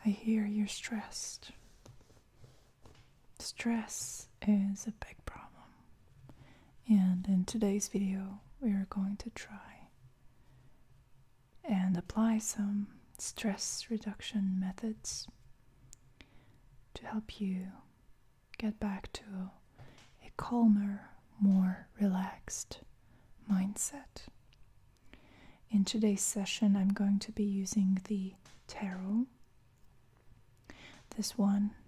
I hear you're stressed. Stress is a big problem. And in today's video, we are going to try and apply some stress reduction methods to help you get back to a calmer, more relaxed mindset. In today's session, I'm going to be using the tarot.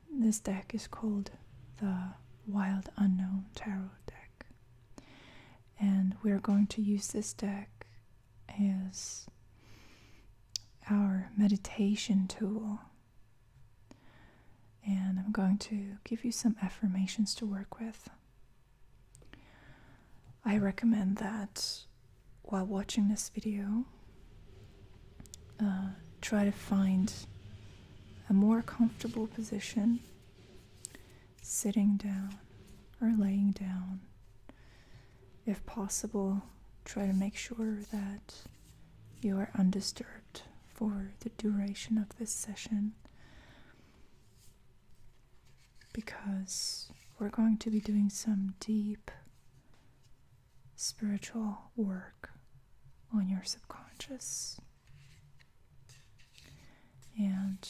This deck is called the Wild Unknown Tarot deck. And we're going to use this deck as our meditation tool. And I'm going to give you some affirmations to work with. I recommend that while watching this video, try to find a more comfortable position, sitting down or laying down. If possible, try to make sure that you are undisturbed for the duration of this session, because we're going to be doing some deep spiritual work on your subconscious. And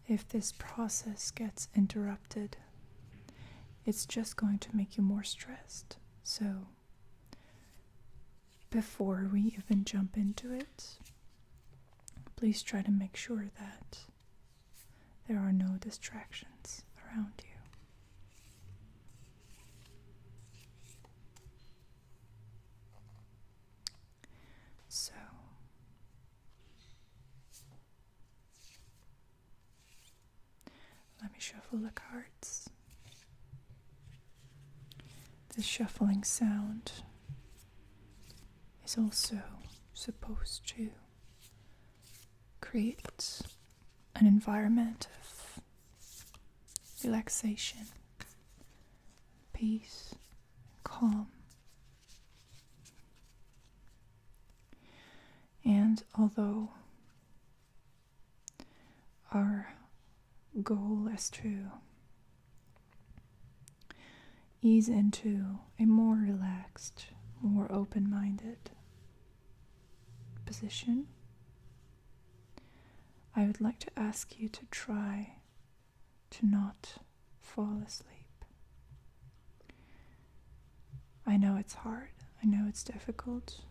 if this process gets interrupted, it's just going to make you more stressed. So before we even jump into it, please try to make sure that there are no distractions around you. So let me shuffle the cards. This shuffling sound is also supposed to create an environment of relaxation, peace, calm. And although our goal is to ease into a more relaxed, more open-minded position, I would like to ask you to try to not fall asleep. I know it's hard, I know it's difficult,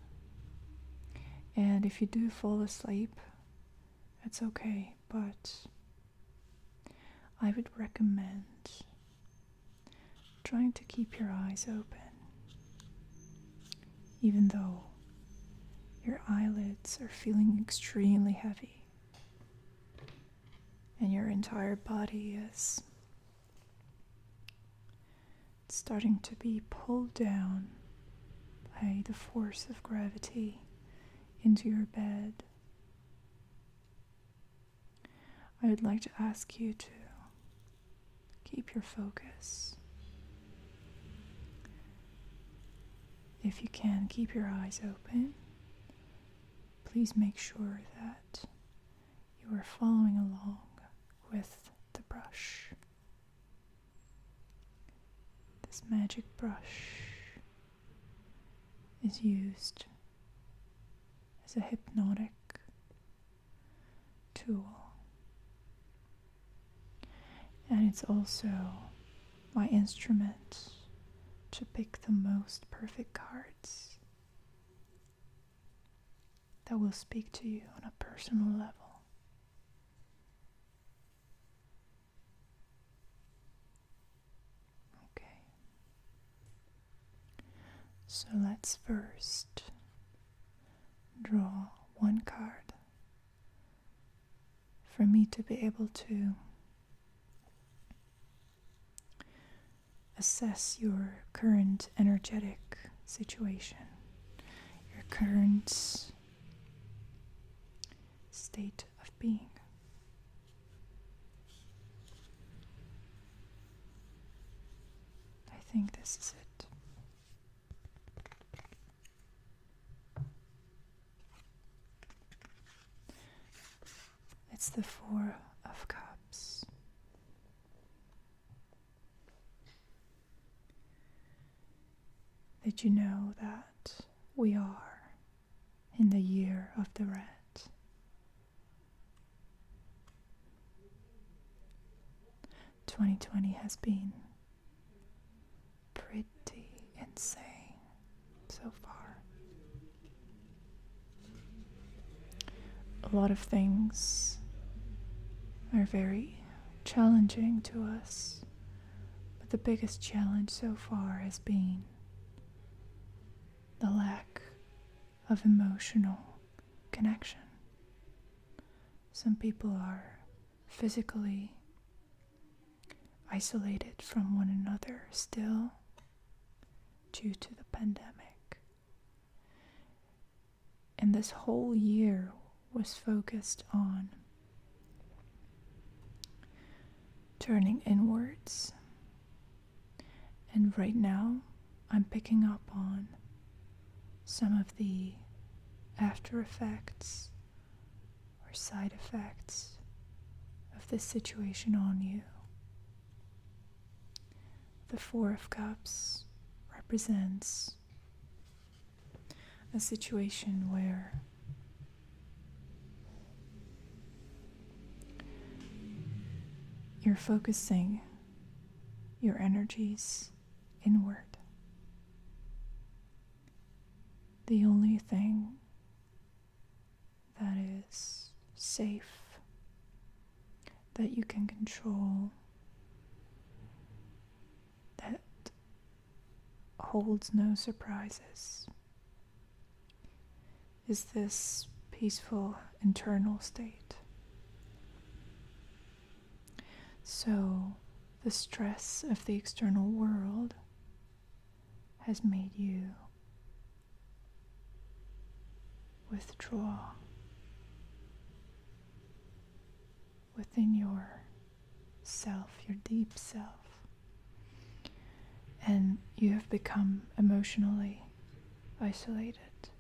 and if you do fall asleep, it's okay, but I would recommend trying to keep your eyes open, even though your eyelids are feeling extremely heavy and your entire body is starting to be pulled down by the force of gravity into your bed. I would like to ask you to keep your focus. If you can, keep your eyes open. Please make sure that you are following along with the brush. This magic brush is used as a hypnotic tool. And it's also my instrument to pick the most perfect cards that will speak to you on a personal level. Okay. So let's first draw one card for me to be able to assess your current energetic situation, your current state of being. I think this is it. It's the Four of Cups. Did you know that we are in the year of the rat? "2020 has been pretty insane so far. A lot of things are very challenging to us, but the biggest challenge so far has been the lack of emotional connection. Some people are physically isolated from one another still due to the pandemic. And this whole year was focused on turning inwards. And right now, I'm picking up on some of the after effects or side effects of this situation on you. The Four of Cups represents a situation where you're focusing your energies inward. The only thing that is safe, that you can control, that holds no surprises, is this peaceful internal state. So, the stress of the external world has made you withdraw within your self, your deep self, and you have become emotionally isolated.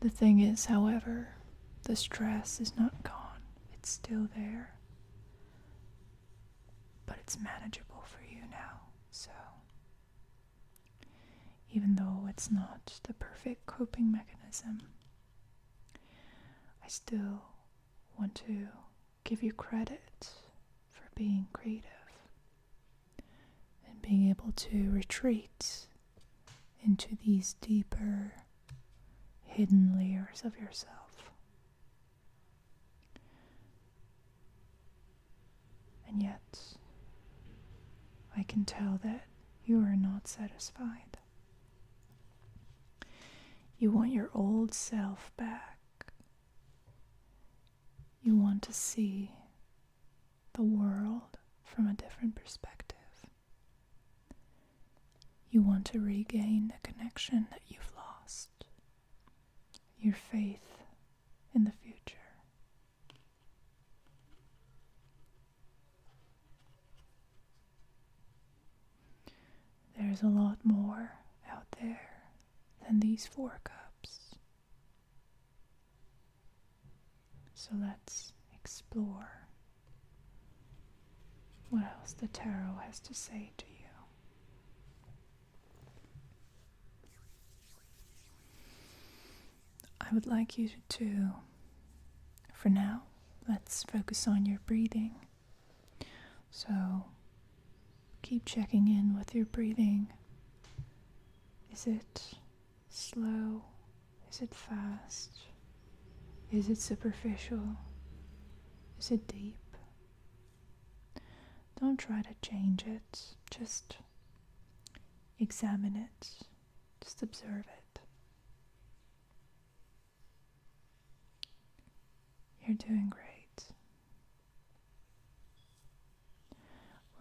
The thing is, however, the stress is not gone. It's still there, but it's manageable for you now. So, even though it's not the perfect coping mechanism, I still want to give you credit for being creative and being able to retreat into these deeper, hidden layers of yourself. And yet, I can tell that you are not satisfied. You want your old self back. You want to see the world from a different perspective. You want to regain the connection that you've lost, your faith in the future. There's a lot more out there than these 4 cups. So let's explore what else the tarot has to say to you. I would like you to, for now, let's focus on your breathing. So keep checking in with your breathing. Is it slow? Is it fast? Is it superficial? Is it deep? Don't try to change it. Just examine it. Just observe it. You're doing great.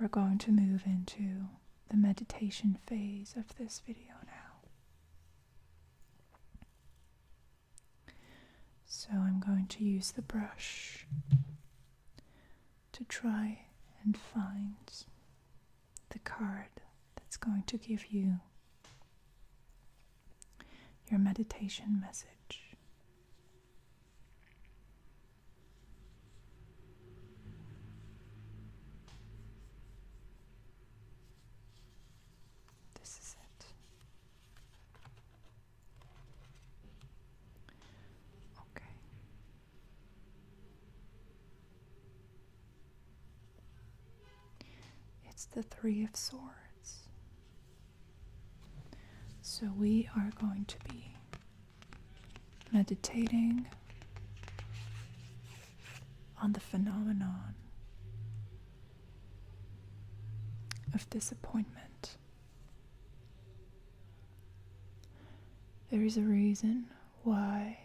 We're going to move into the meditation phase of this video now. So I'm going to use the brush to try and find the card that's going to give you your meditation message. This It's the Three of Swords. So we are going to be meditating on the phenomenon of disappointment. There is a reason why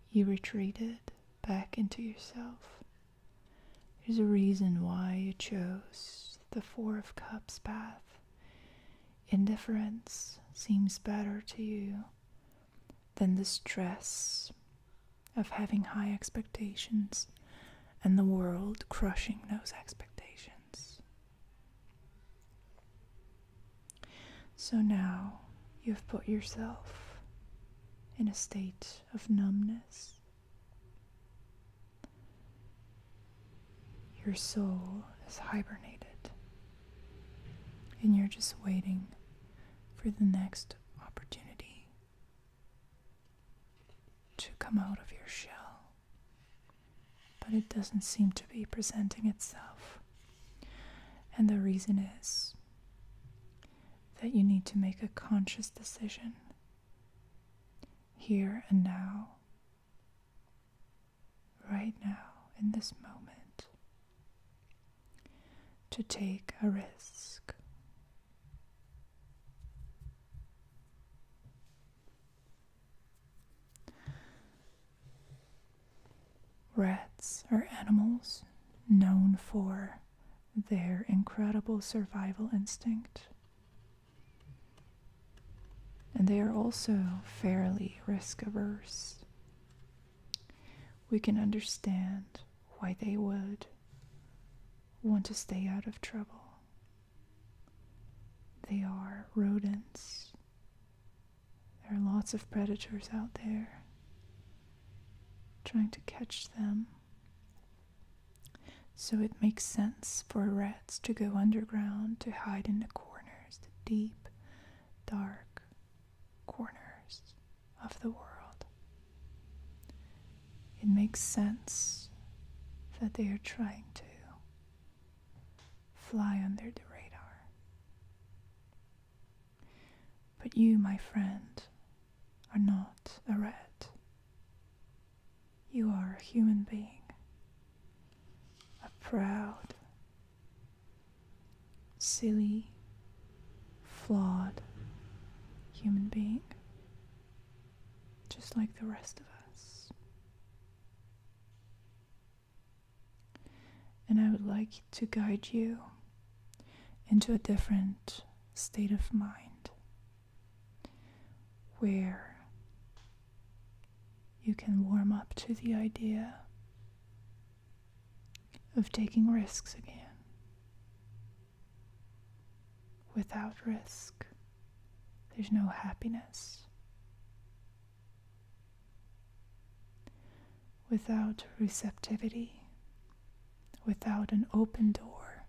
you retreated back into yourself. There's a reason why you chose the Four of Cups path. Indifference seems better to you than the stress of having high expectations and the world crushing those expectations. So now you've put yourself in a state of numbness. Your soul is hibernated, and you're just waiting for the next opportunity to come out of your shell. But it doesn't seem to be presenting itself. And the reason is that you need to make a conscious decision here and now, right now, in this moment, to take a risk. Rats are animals known for their incredible survival instinct. And they are also fairly risk averse. We can understand why they would want to stay out of trouble. They are rodents. There are lots of predators out there trying to catch them. So it makes sense for rats to go underground, to hide in the corners, the deep, dark corners of the world. It makes sense that they are trying to fly under the radar. But you, my friend, are not a rat. You are a human being, a proud, silly, flawed human being, just like the rest of us. And I would like to guide you into a different state of mind, where you can warm up to the idea of taking risks again. Without risk, there's no happiness. Without receptivity, without an open door,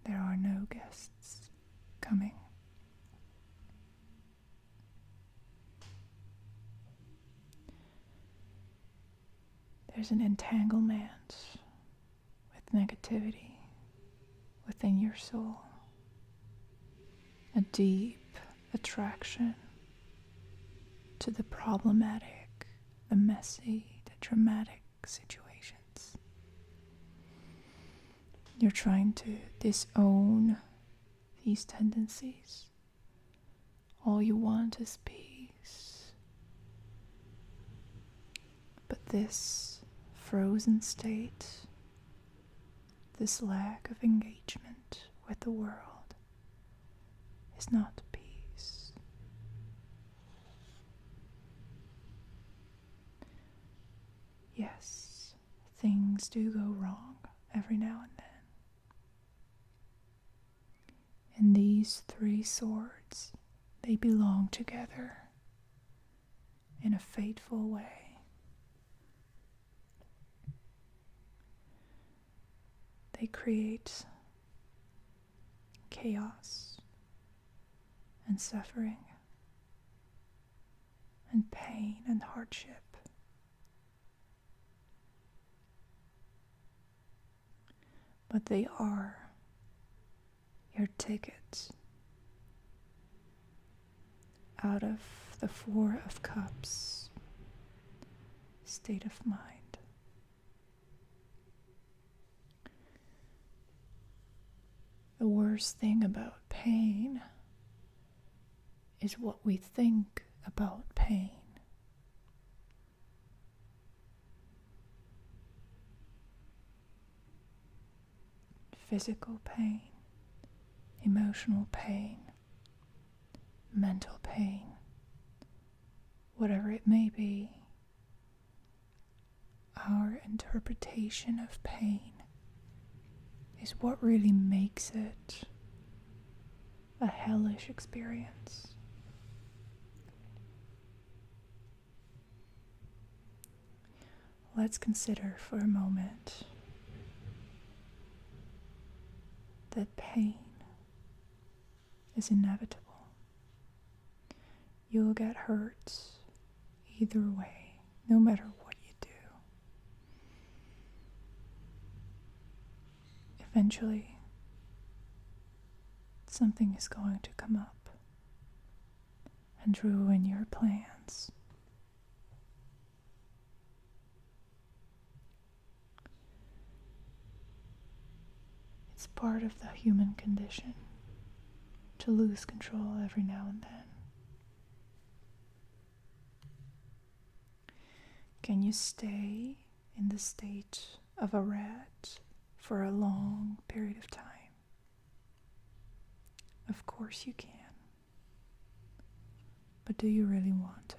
there are no guests coming. There's an entanglement with negativity within your soul, a deep attraction to the problematic, the messy, the dramatic situations. You're trying to disown these tendencies. All you want is peace. But this frozen state, this lack of engagement with the world, is not peace. Yes, things do go wrong every now and then. And these three swords, they belong together in a fateful way. They create chaos and suffering and pain and hardship. but they are your ticket out of the Four of Cups state of mind. The worst thing about pain is what we think about pain. Physical pain, emotional pain, mental pain, whatever it may be, our interpretation of pain is what really makes it a hellish experience. Let's consider for a moment that pain is inevitable. You'll get hurt either way, no matter what you do. Eventually, something is going to come up and ruin your plans. It's part of the human condition to lose control every now and then. Can you stay in the state of a rat for a long period of time? Of course you can. But do you really want to?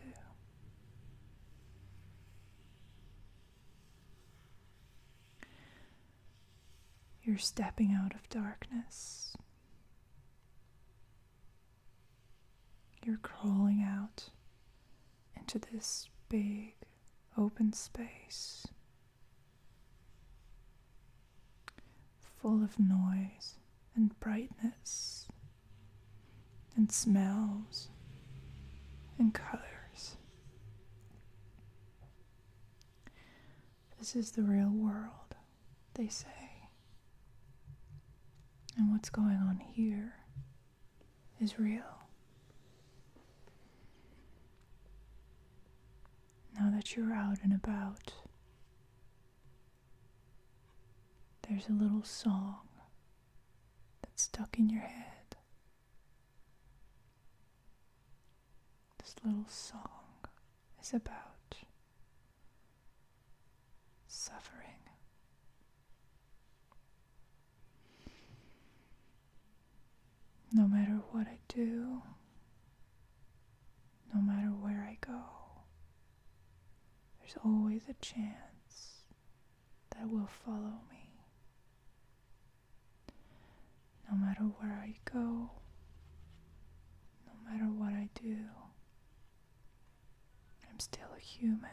You're stepping out of darkness. You're crawling out into this big open space full of noise and brightness and smells and colors. This is the real world, they say. And what's going on here is real. Now that you're out and about, there's a little song that's stuck in your head. This little song is about suffering. No matter what I do, no matter where I go, there's always a chance that will follow me. No matter where I go, no matter what I do, I'm still a human.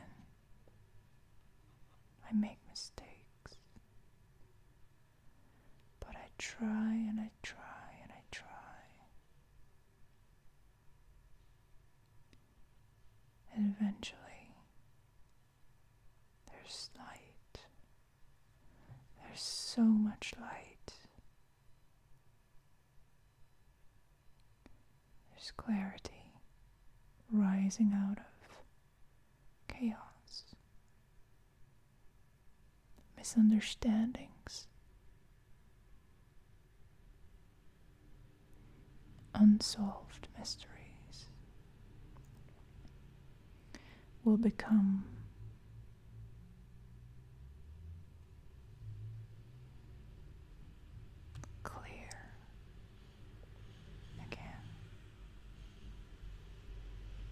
I make mistakes. But I try and I try and I try. And eventually, there's light. There's so much light. There's clarity rising out of chaos, misunderstandings, unsolved mysteries will become clear again.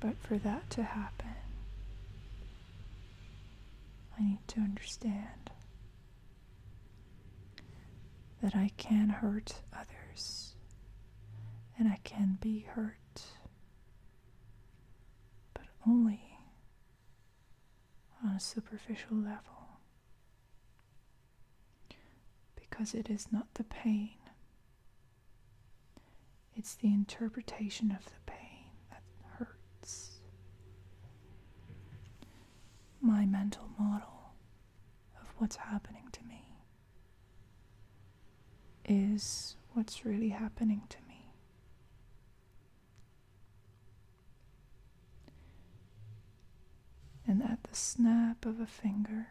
But for that to happen, I need to understand that I can hurt others and I can be hurt, but only on a superficial level, because it is not the pain, it's the interpretation of the pain that hurts. My mental model of what's happening to me is what's really happening to me. And at the snap of a finger,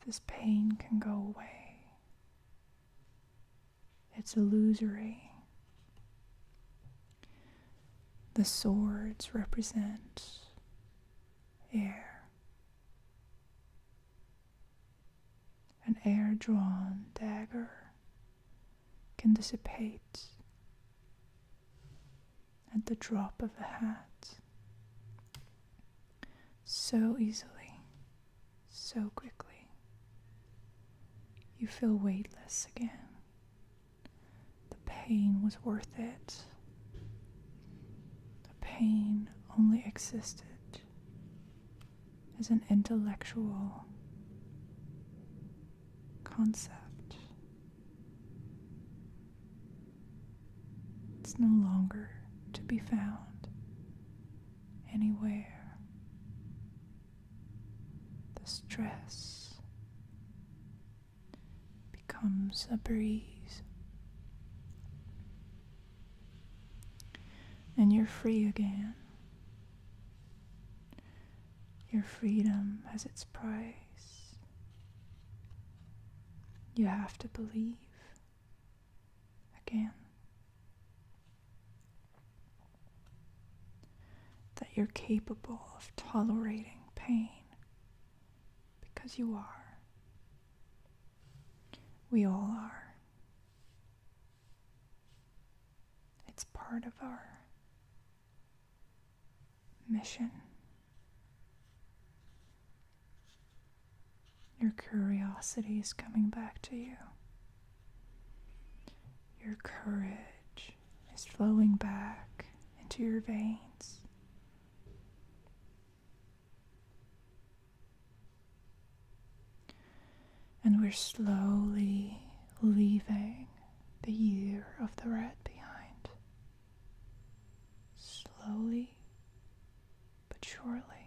this pain can go away. It's illusory. The swords represent air. An air-drawn dagger can dissipate at the drop of a hat. So easily, so quickly. You feel weightless again. The pain was worth it. The pain only existed as an intellectual concept. It's no longer to be found anywhere. The stress becomes a breeze, and you're free again. Your freedom has its price. You have to believe again that you're capable of tolerating pain, because you are. We all are. It's part of our mission. Your curiosity is coming back to you. Your courage is flowing back into your veins. And we're slowly leaving the year of the rat behind. Slowly but surely.